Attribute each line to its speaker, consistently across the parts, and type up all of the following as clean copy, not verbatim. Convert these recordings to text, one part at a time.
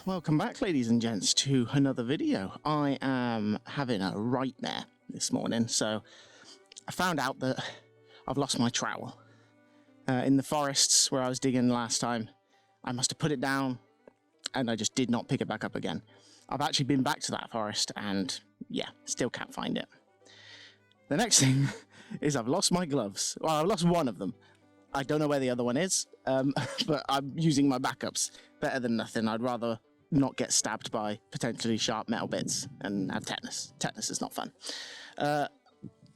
Speaker 1: Welcome back, ladies and gents, to another video. I am having a nightmare this morning, so I found out that I've lost my trowel. In the forests where I was digging last time, I must have put it down and I just did not pick it back up again. I've actually been back to that forest and yeah, still can't find it. The next thing is I've lost my gloves. Well, I've lost one of them. I don't know where the other one is, but I'm using my backups. Better than nothing. I'd rather not get stabbed by potentially sharp metal bits and have tetanus. Tetanus is not fun. But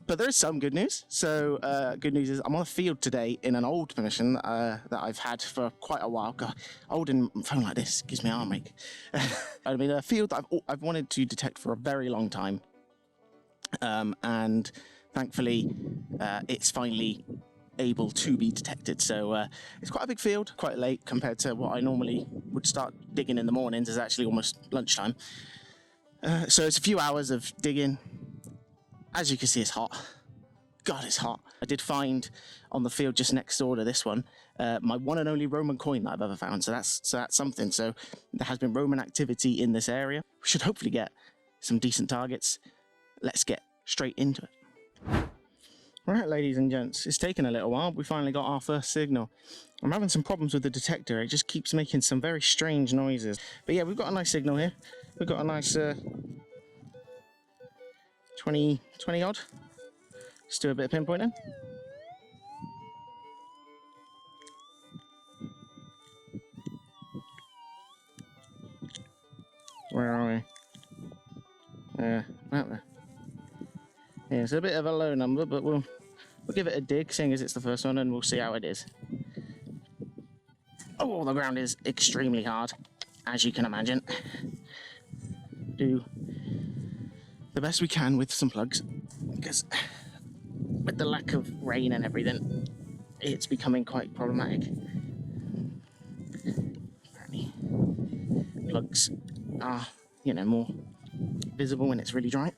Speaker 1: there is some good news. So good news is I'm on a field today in an old permission that I've had for quite a while. God, holding a phone like this gives me arm ache. I mean, a field that I've wanted to detect for a very long time. And thankfully, it's finally able to be detected. So it's quite a big field, quite late compared to what I normally would start digging in the mornings. It's actually almost lunchtime. So it's a few hours of digging. As you can see, it's hot. God, it's hot. I did find on the field just next door to this one, my one and only Roman coin that I've ever found. So that's something. So there has been Roman activity in this area. We should hopefully get some decent targets. Let's get straight into it. Right, ladies and gents, it's taken a little while. We finally got our first signal. I'm having some problems with the detector. It just keeps making some very strange noises. But yeah, we've got a nice signal here. We've got a nice 20 odd. Let's do a bit of pinpointing. Where are we? Out there. Yeah, it's a bit of a low number, but we'll give it a dig, seeing as it's the first one, and we'll see how it is. Oh, the ground is extremely hard, as you can imagine. Do the best we can with some plugs, because with the lack of rain and everything, it's becoming quite problematic. Apparently, plugs are, more visible when it's really dry.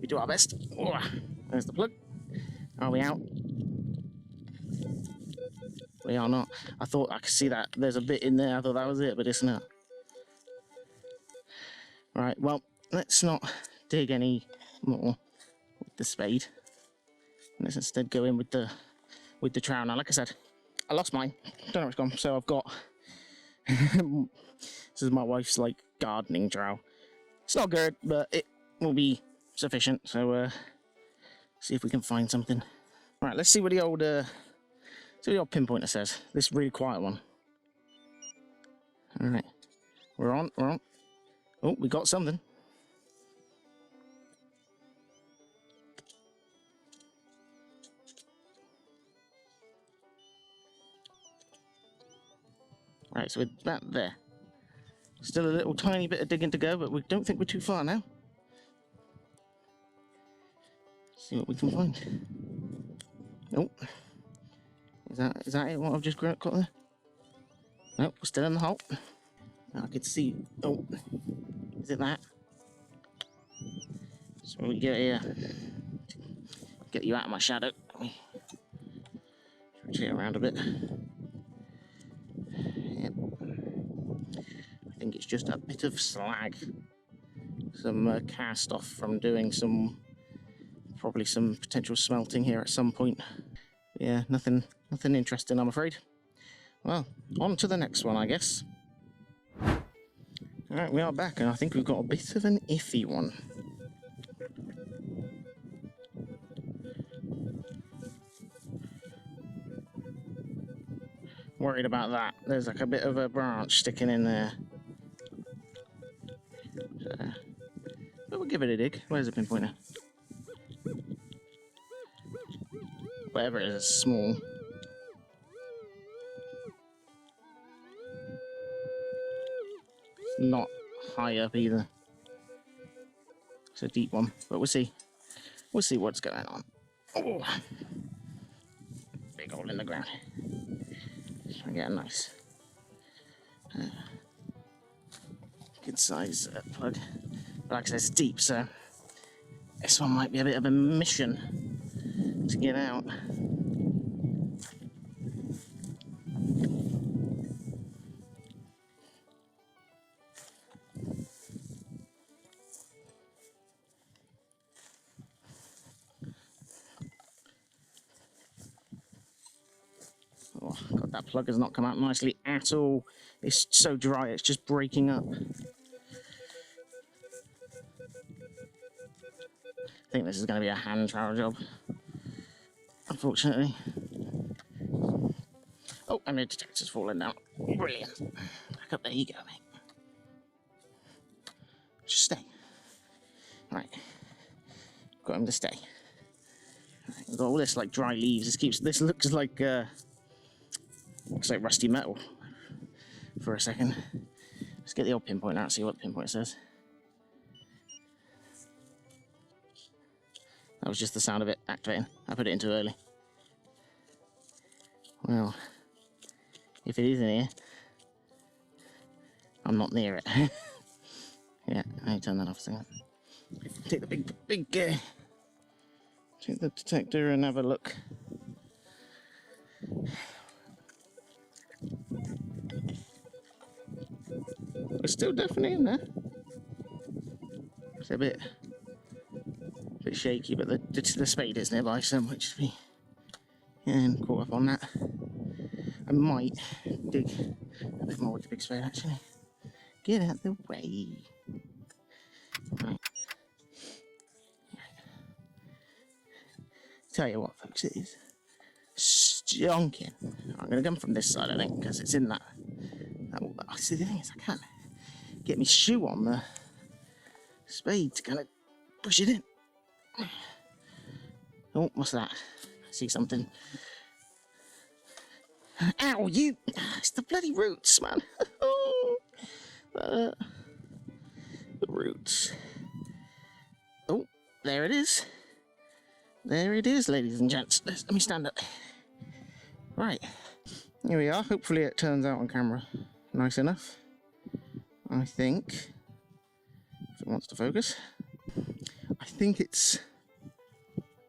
Speaker 1: We do our best. Oh, there's the plug. Are we out? We are not. I thought I could see that. There's a bit in there. I thought that was it, but it's not. Right, well, let's not dig any more with the spade. Let's instead go in with the trowel. Now, like I said, I lost mine. Don't know where it's gone. So I've got this is my wife's gardening trowel. It's not good, but it will be sufficient. So see if we can find something. Right, let's see what the old pinpointer says. This really quiet one. All right, we're on. Oh, we got something. Right, so we're about there. Still a little tiny bit of digging to go, but we don't think we're too far now. See what we can find. Nope. Is that it? What I've just got there? Nope, we're still in the hole. I could see. Oh, is it that? So we get here. Get you out of my shadow. Rotate around a bit. Yep. I think it's just a bit of slag. Some cast off from doing probably some potential smelting here at some point. Yeah, nothing interesting, I'm afraid. Well, on to the next one, I guess. Alright, we are back, and I think we've got a bit of an iffy one. Worried about that. There's a bit of a branch sticking in there. But we'll give it a dig. Where's the pinpointer? Whatever it is, it's small. It's not high up either. It's a deep one, but we'll see. We'll see what's going on. Oh, big hole in the ground. Try and get a nice, good size plug. But like I said, it's deep, so this one might be a bit of a mission to get out. Oh, God, that plug has not come out nicely at all. It's so dry, it's just breaking up. I think this is going to be a hand trowel job, unfortunately. Oh, and the detector's falling down. Brilliant. Back up there you go, mate. Just stay. Right. Got him to stay. Right, we've got all this like dry leaves. This looks like rusty metal for a second. Let's get the old pinpoint out and see what the pinpoint says. That was just the sound of it activating. I put it in too early. Well, if it is in here, I'm not near it. Yeah, I turn that off a second. Take the big take the detector and have a look. It's still definitely in there. It's a bit shaky, but the spade is nearby, so I might just be getting caught up on that. I might dig a bit more with the big spade, actually. Get out the way. Right. Tell you what, folks, it is stonking. I'm going to come from this side, I think, because it's in that. See, the thing is, I can't get my shoe on the spade to kind of push it in. Oh, what's that? I see something. Ow, you! It's the bloody roots, man. Oh, the roots. Oh, there it is. There it is, ladies and gents. Let me stand up. Right, here we are. Hopefully it turns out on camera nice enough. I think, if it wants to focus, I think it's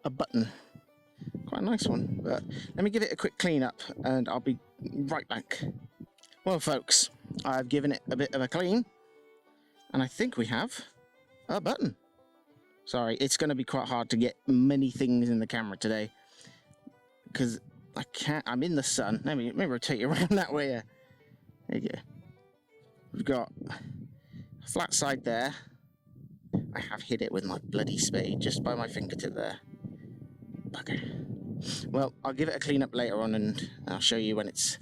Speaker 1: a button. Quite a nice one, but let me give it a quick clean up and I'll be right back. Well, folks, I've given it a bit of a clean and I think we have a button. Sorry, it's going to be quite hard to get many things in the camera today because I can't. I'm in the sun. Let me rotate you around that way. There you go. We've got a flat side there. I have hit it with my bloody spade just by my fingertip there. Bugger. Well, I'll give it a clean up later on, and I'll show you when it's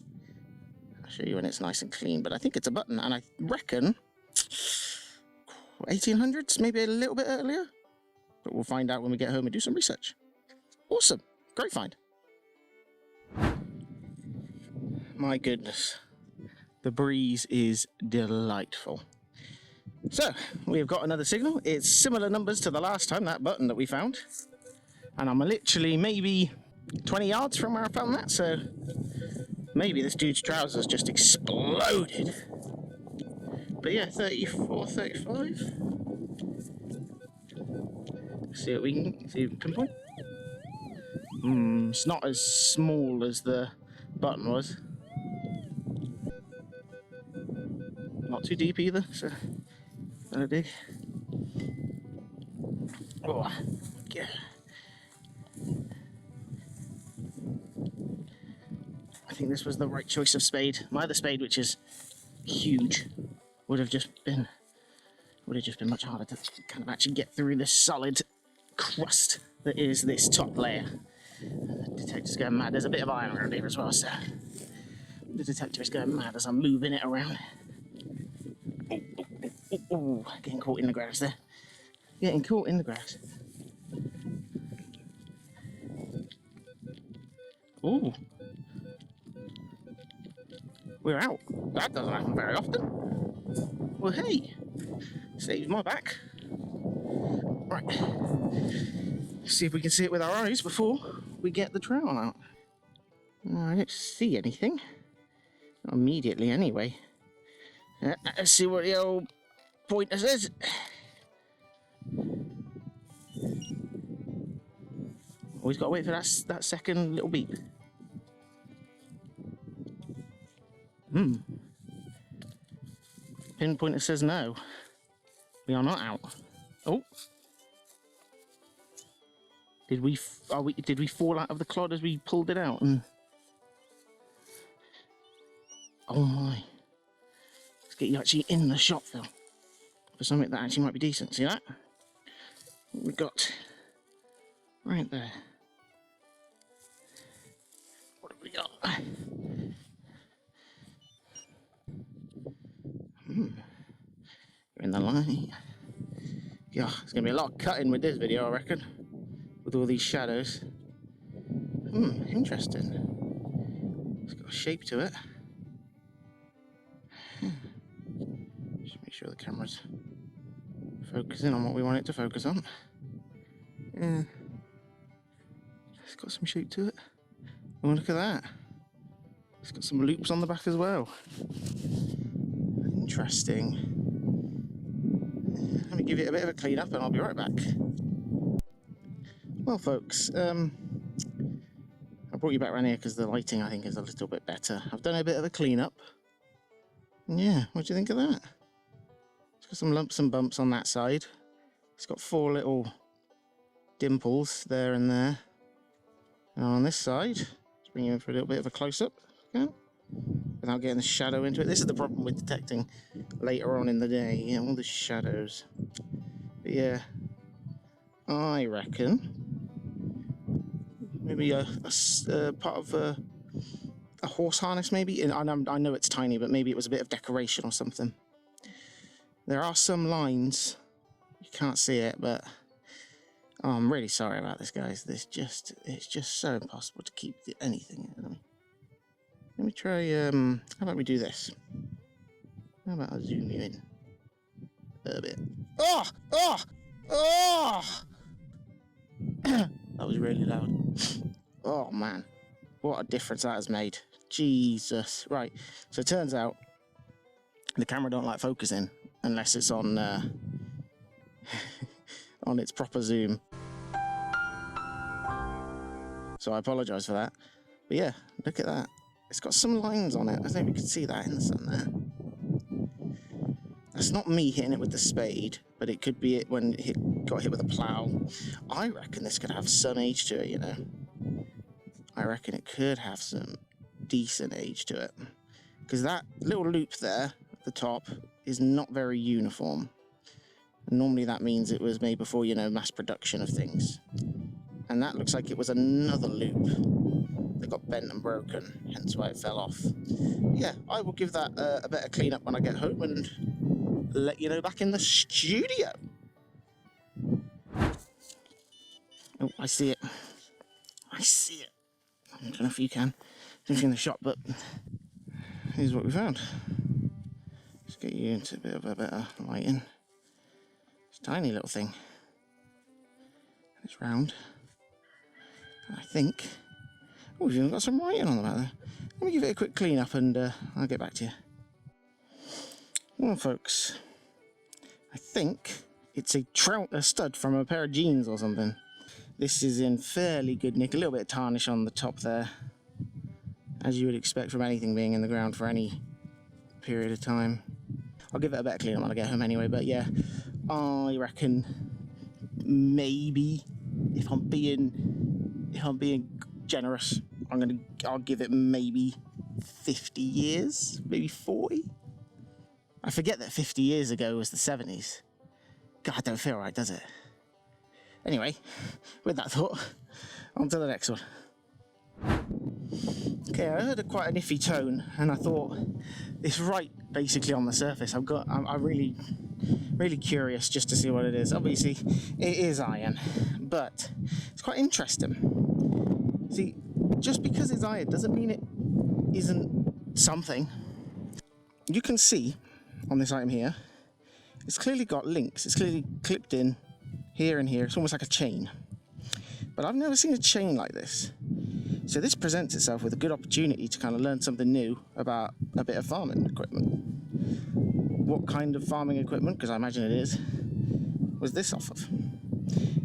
Speaker 1: nice and clean. But I think it's a button, and I reckon 1800s, maybe a little bit earlier. But we'll find out when we get home and do some research. Awesome, great find. My goodness, the breeze is delightful. So, we've got another signal. It's similar numbers to the last time, that button that we found. And I'm literally maybe 20 yards from where I found that, so maybe this dude's trousers just exploded. But yeah, 34, 35. See what we can see. Pinpoint. It's not as small as the button was. Not too deep either, so gonna dig. Oh, yeah. I think this was the right choice of spade. My other spade, which is huge, would have just been much harder to kind of actually get through this solid crust that is this top layer. The detector's going mad. There's a bit of iron around here as well, so the detector is going mad as I'm moving it around. Oh, getting caught in the grass there. Getting caught in the grass. Ooh. We're out. That doesn't happen very often. Well, hey, saves my back. Right. See if we can see it with our eyes before we get the trowel out. No, I don't see anything. Not immediately, anyway. Let's see what the old pointer says. Always got to wait for that second little beep. Pinpointer says no. We are not out. Oh. Did we fall out of the clod as we pulled it out? And Oh my. Let's get you actually in the shop though. For something that actually might be decent. See that? What we've got right there. What have we got? You're in the light. Yeah, it's going to be a lot of cutting with this video, I reckon. With all these shadows. Interesting. It's got a shape to it. Just make sure the camera's focusing on what we want it to focus on. Yeah. It's got some shape to it. Oh, look at that. It's got some loops on the back as well. Interesting. Let me give it a bit of a clean up and I'll be right back. Well folks, I brought you back around here because the lighting I think is a little bit better. I've done a bit of a clean up. Yeah, what do you think of that? It's got some lumps and bumps on that side. It's got 4 little dimples there and there. And on this side, let's bring you in for a little bit of a close-up. Okay. Without getting the shadow into it. This is the problem with detecting later on in the day. Yeah, all the shadows. But yeah, I reckon maybe a part of a horse harness maybe. And I know it's tiny, but maybe it was a bit of decoration or something. There are some lines. You can't see it, but oh, I'm really sorry about this, guys. It's just so impossible to keep anything. Let me try, how about we do this? How about I zoom you in a bit? Oh! Oh! Oh! That was really loud. Oh man, what a difference that has made. Jesus. Right, so it turns out the camera don't like focusing unless it's on on its proper zoom. So I apologise for that. But yeah, look at that. It's got some lines on it. I think we can see that in the sun there. That's not me hitting it with the spade, but it could be it when it got hit with a plough. I reckon this could have some age to it, you know. I reckon it could have some decent age to it. Because that little loop there at the top is not very uniform. And normally that means it was made before, you know, mass production of things. And that looks like it was another loop that got bent and broken, hence why it fell off. Yeah, I will give that a better clean up when I get home and let you know back in the studio. Oh, I see it. I see it. I don't know if you can. It's in the shop, but here's what we found. Let's get you into a bit of a better lighting. It's a tiny little thing. It's round. And I think... oh, we've even got some writing on the back there. Let me give it a quick clean up and I'll get back to you. Well, folks, I think it's a stud from a pair of jeans or something. This is in fairly good nick. A little bit of tarnish on the top there, as you would expect from anything being in the ground for any period of time. I'll give it a better clean up when I get home anyway, but yeah, I reckon maybe if I'm being generous, I'll give it maybe 50 years, maybe 40. I forget that 50 years ago was the 70s. God, don't feel right, does it? Anyway, with that thought, on to the next one. Okay, I heard quite an iffy tone, and I thought it's right basically on the surface. I'm really curious just to see what it is. Obviously, it is iron, but it's quite interesting. See, just because it's iron doesn't mean it isn't something. You can see on this item here, it's clearly got links. It's clearly clipped in here and here. It's almost like a chain. But I've never seen a chain like this. So this presents itself with a good opportunity to kind of learn something new about a bit of farming equipment. What kind of farming equipment, because I imagine it is, was this off of?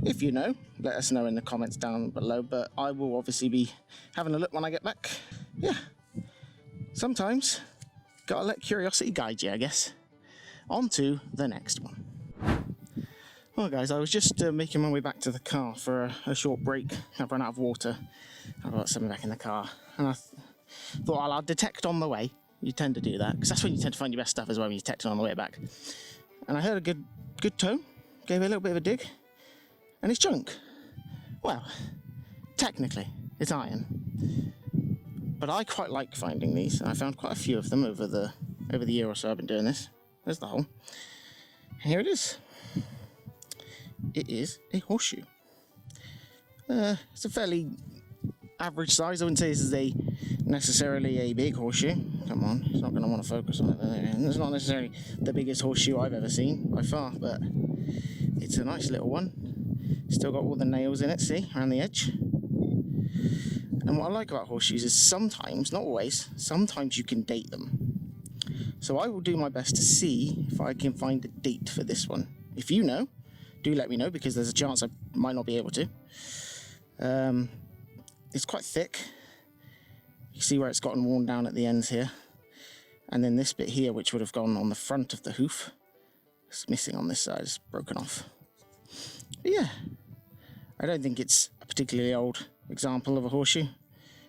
Speaker 1: If you know, let us know in the comments down below, but I will obviously be having a look when I get back. Yeah, sometimes gotta let curiosity guide you, I guess. On to the next one. Well guys, I was just making my way back to the car for a short break. I've run out of water. I've got something back in the car, and I thought I'll detect on the way, You tend to do that, because that's when you tend to find your best stuff as well, when you're detecting on the way back. And I heard a good tone, gave it a little bit of a dig, and it's junk. Well, technically, it's iron. But I quite like finding these, and I found quite a few of them over the year or so I've been doing this. There's the hole. And here it is. It is a horseshoe. It's a fairly average size. I wouldn't say this is necessarily a big horseshoe. Come on, it's not going to want to focus on it. And it's not necessarily the biggest horseshoe I've ever seen by far, but it's a nice little one. Still got all the nails in it, see, around the edge. And what I like about horseshoes is sometimes, not always, sometimes you can date them. So I will do my best to see if I can find a date for this one. If you know, do let me know, because there's a chance I might not be able to. It's quite thick. You see where it's gotten worn down at the ends here. And then this bit here, which would have gone on the front of the hoof, it's missing on this side, it's broken off. But yeah, I don't think it's a particularly old example of a horseshoe.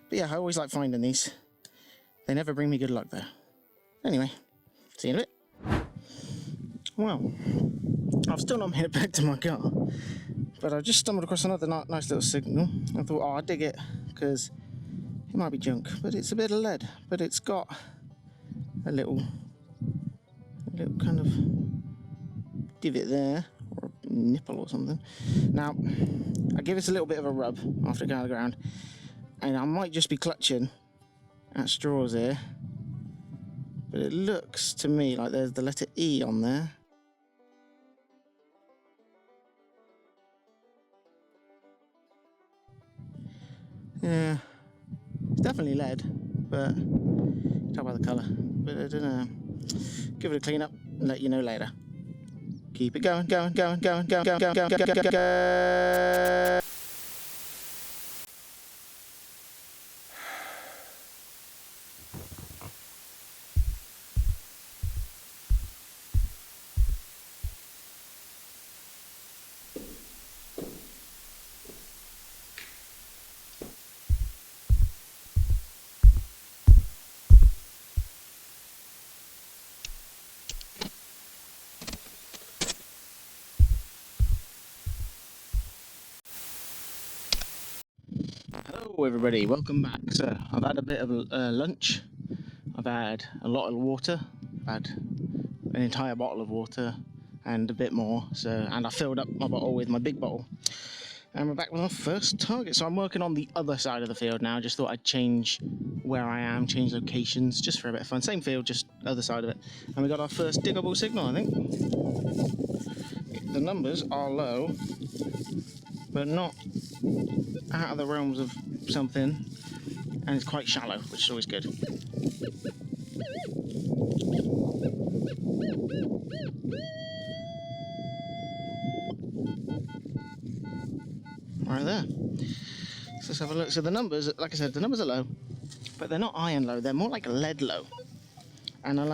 Speaker 1: But yeah, I always like finding these. They never bring me good luck though. Anyway, see you in a bit. Well, I've still not made it back to my car, but I just stumbled across another nice little signal. I thought, oh, I'll dig it, because it might be junk, but it's a bit of lead. But it's got a little kind of divot there, or a nipple or something. Now, I give this a little bit of a rub after going to the ground, and I might just be clutching at straws here, but it looks to me like there's the letter E on there. Yeah, it's definitely lead, but tell by the colour. But I don't know. Give it a clean up and let you know later. Keep it going. Hello everybody, welcome back. So I've had a bit of lunch, I've had a lot of water, I've had an entire bottle of water and a bit more, and I filled up my bottle with my big bottle, and we're back with our first target. So I'm working on the other side of the field now. Just thought I'd change where I am, change locations, just for a bit of fun. Same field, just other side of it. And we got our first diggable signal, I think. The numbers are low, but not out of the realms of something, and it's quite shallow, which is always good. Right there. So let's have a look. So the numbers, like I said, the numbers are low, but they're not iron low, they're more like lead low. And a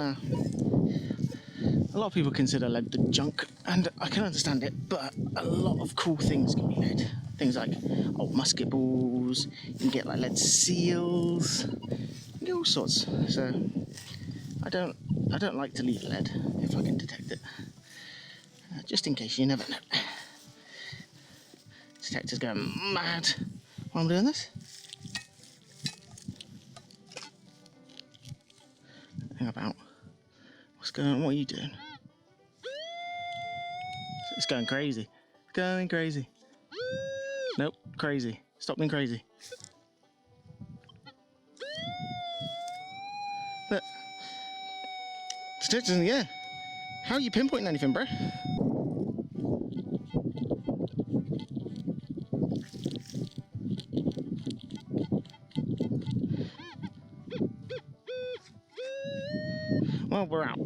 Speaker 1: lot of people consider lead the junk, and I can understand it, but a lot of cool things can be lead. Things like old musket balls, you can get like lead seals, you get all sorts. So I don't like to leave lead if I can detect it, just in case, you never know. Detector's going mad while I'm doing this. Hang about. What's going on? What are you doing? It's going crazy. Going crazy. Nope, crazy. Stop being crazy. Look. Detector's in the air. How are you pinpointing anything, bro? Well, we're out.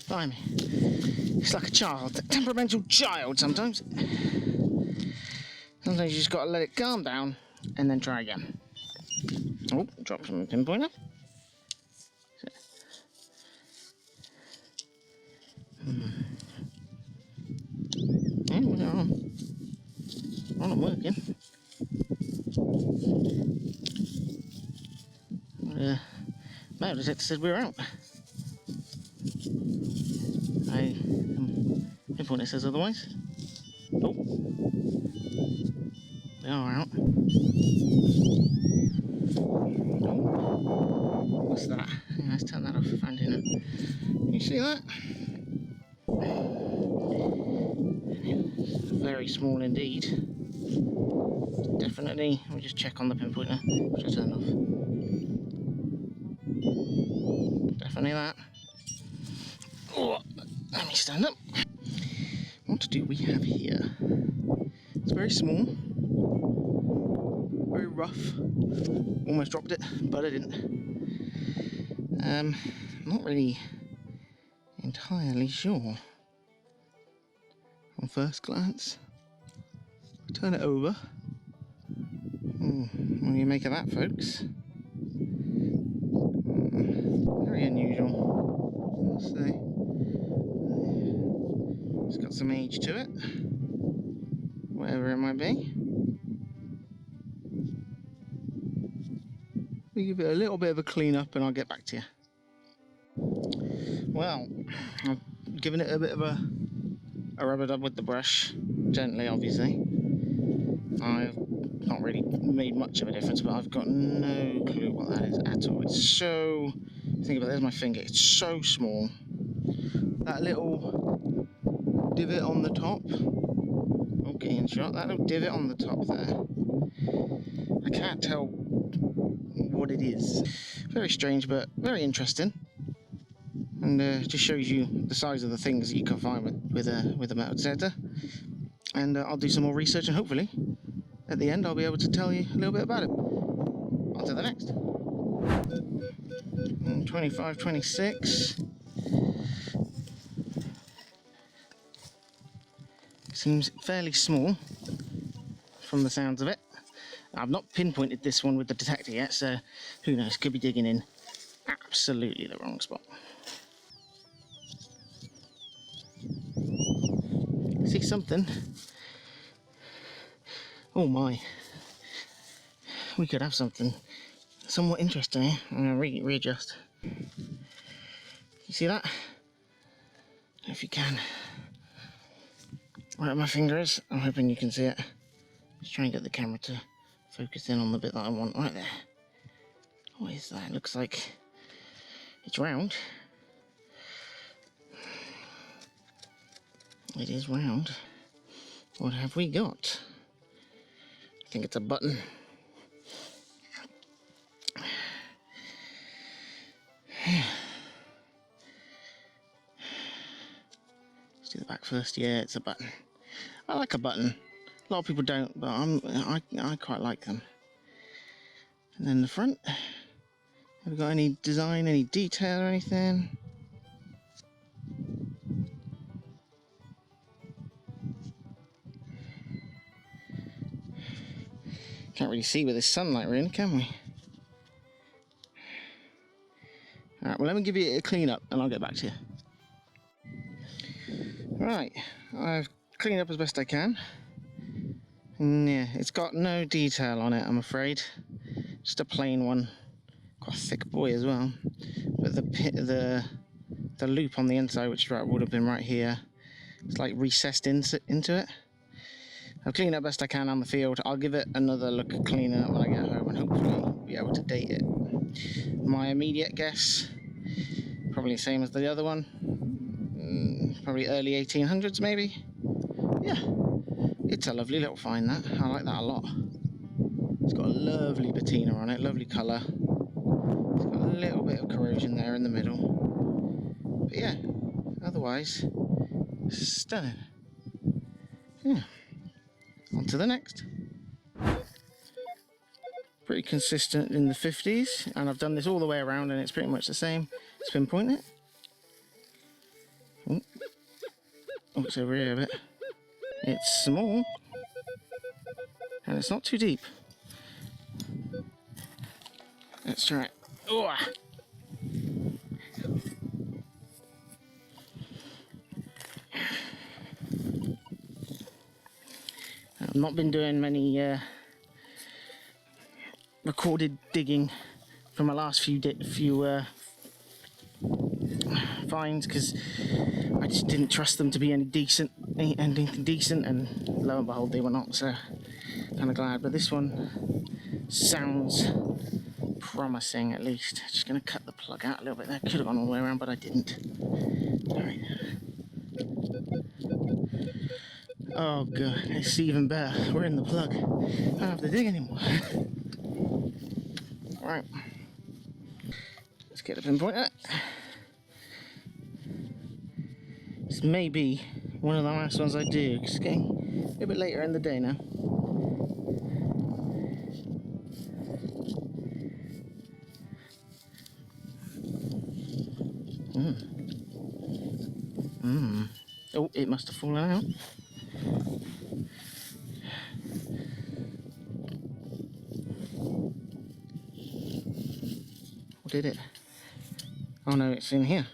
Speaker 1: Blimey. It's like a child, a temperamental child sometimes. Sometimes you just gotta let it calm down and then try again. Oh, drop some pinpointer. Yeah, we're on. On and working. Wow, the detector said we were out. Pinpoint it says otherwise. Oh, they are out. Oh, what's that? Yeah, let's turn that off. Found dinner. Can you see that? Very small indeed. Definitely. Let me just check on the pinpointer, which I turned off. Definitely that. Oh, let me stand up. What do we have here? It's very small, very rough. Almost dropped it, but I didn't. Not really entirely sure on first glance. Turn it over. What do you make of that, folks? Very unusual, I'll say. It's got some age to it, whatever it might be. We give it a little bit of a clean up and I'll get back to you. Well, I've given it a bit of a rub dub with the brush, gently obviously. I've not really made much of a difference, but I've got no clue what that is at all. It's so, think about it, there's my finger, it's so small. That little divot on the top, okay, in shot, that little divot on the top there, I can't tell what it is. Very strange, but very interesting. And just shows you the size of the things that you can find with a metal detector. And I'll do some more research, and hopefully at the end I'll be able to tell you a little bit about it. On to the next. 25, 26. Seems fairly small from the sounds of it. I've not pinpointed this one with the detector yet, so who knows, could be digging in absolutely the wrong spot. See something? Oh my, we could have something somewhat interesting here. I'm going to readjust. You see that? If you can. Right, my finger is. I'm hoping you can see it. Just try and get the camera to focus in on the bit that I want right there. What is that? It looks like it's round. It is round. What have we got? I think it's a button. Let's do the back first. Yeah, it's a button. I like a button. A lot of people don't, but I quite like them. And then the front. Have we got any design, any detail or anything? Can't really see with this sunlight, really, can we? Alright, well, let me give you a clean up and I'll get back to you. Right, I've cleaned up as best I can. And yeah, it's got no detail on it, I'm afraid. Just a plain one. Quite a thick boy as well. But the loop on the inside, which would have been right here, it's like recessed into it. I've cleaned up best I can on the field. I'll give it another look at cleaning up when I get home and hopefully be able to date it. My immediate guess, probably the same as the other one. Probably early 1800s maybe. Yeah, it's a lovely little find that. I like that a lot. It's got a lovely patina on it, lovely colour. It's got a little bit of corrosion there in the middle. But yeah, otherwise, stunning. Yeah. On to the next. Pretty consistent in the 50s, and I've done this all the way around and it's pretty much the same. Let's pinpoint it. Oh, it's over here a bit. It's small, and it's not too deep. Let's try it. Oh. I've not been doing many recorded digging from my last few finds, because I just didn't trust them to be anything decent, and lo and behold they were not, so kind of glad. But this one sounds promising, at least. Just going to cut the plug out a little bit there. Could have gone all the way around, but I didn't. Alright. Oh god, it's even better. We're in the plug. I don't have to dig anymore. Alright. Let's get a pinpointer. This may be one of the last ones I do, 'cause it's getting a little bit later in the day now. Oh, it must have fallen out. Or did it? Oh no, it's in here.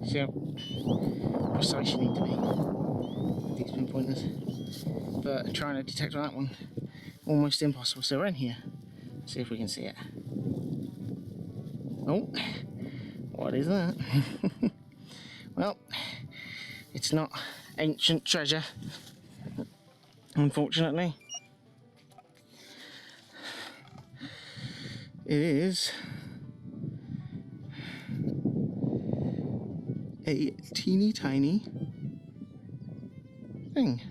Speaker 1: See how precise you need to be with these pinpointers. But trying to detect on that one, almost impossible. So we're in here. See if we can see it. Oh, what is that? Well, it's not ancient treasure, unfortunately. It is a teeny tiny thing.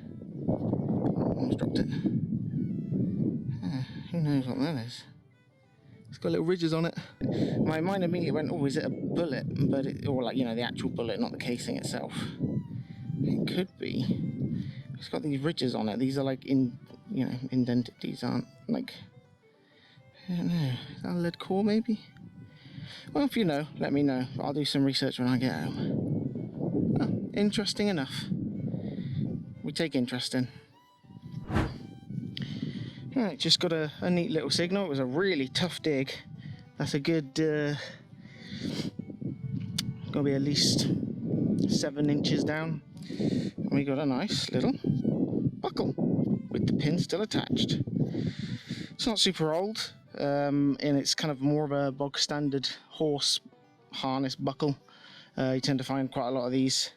Speaker 1: Almost dropped it. Who knows what that is? It's got little ridges on it. My mind immediately went, oh, is it a bullet? But or like, you know, the actual bullet, not the casing itself. It could be. It's got these ridges on it. These are like indented. These aren't like, I don't know. Is that a lead core maybe? Well, if you know, let me know. I'll do some research when I get home. Oh, interesting enough. We take interest in. Right, just got a neat little signal. It was a really tough dig. That's a good, gotta be at least 7 inches down. And we got a nice little buckle with the pin still attached. It's not super old, and it's kind of more of a bog standard horse harness buckle. You tend to find quite a lot of these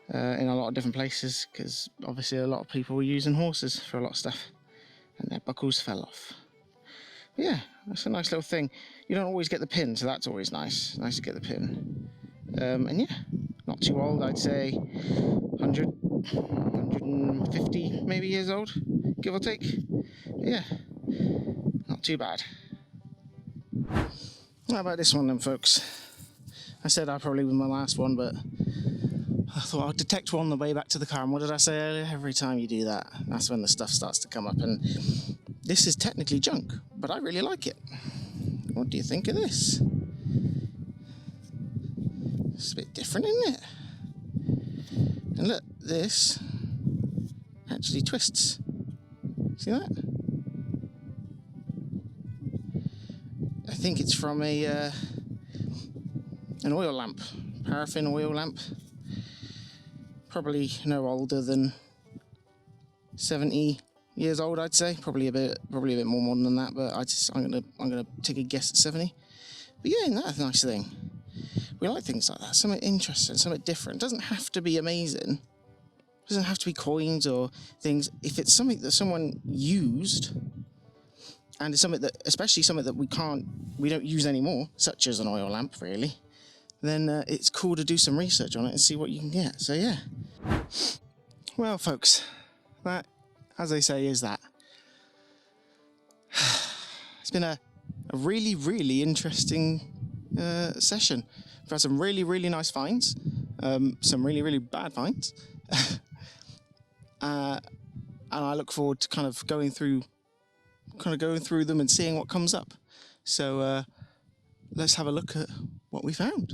Speaker 1: in a lot of different places, because obviously a lot of people were using horses for a lot of stuff. And their buckles fell off. But yeah, that's a nice little thing. You don't always get the pin, so that's always nice. Nice to get the pin. And yeah, not too old. I'd say 100, 150 maybe years old, give or take. But yeah, not too bad. How about this one then, folks? I said I probably was my last one, but I thought I'd detect one on the way back to the car, and what did I say earlier? Every time you do that, that's when the stuff starts to come up, and this is technically junk, but I really like it. What do you think of this? It's a bit different, isn't it? And look, this actually twists. See that? I think it's from an oil lamp, paraffin oil lamp. Probably no older than 70 years old, I'd say. Probably a bit more modern than that, but I'm gonna take a guess at 70. But yeah, that's a nice thing. We like things like that, something interesting, something different. It doesn't have to be amazing. It doesn't have to be coins or things. If it's something that someone used, and it's something that, especially something that we don't use anymore, such as an oil lamp, really, then it's cool to do some research on it and see what you can get. So yeah. Well, folks, that, as they say, is that. It's been a really, really interesting session. We've had some really, really nice finds, some really, really bad finds, and I look forward to kind of going through them and seeing what comes up. So let's have a look at what we found.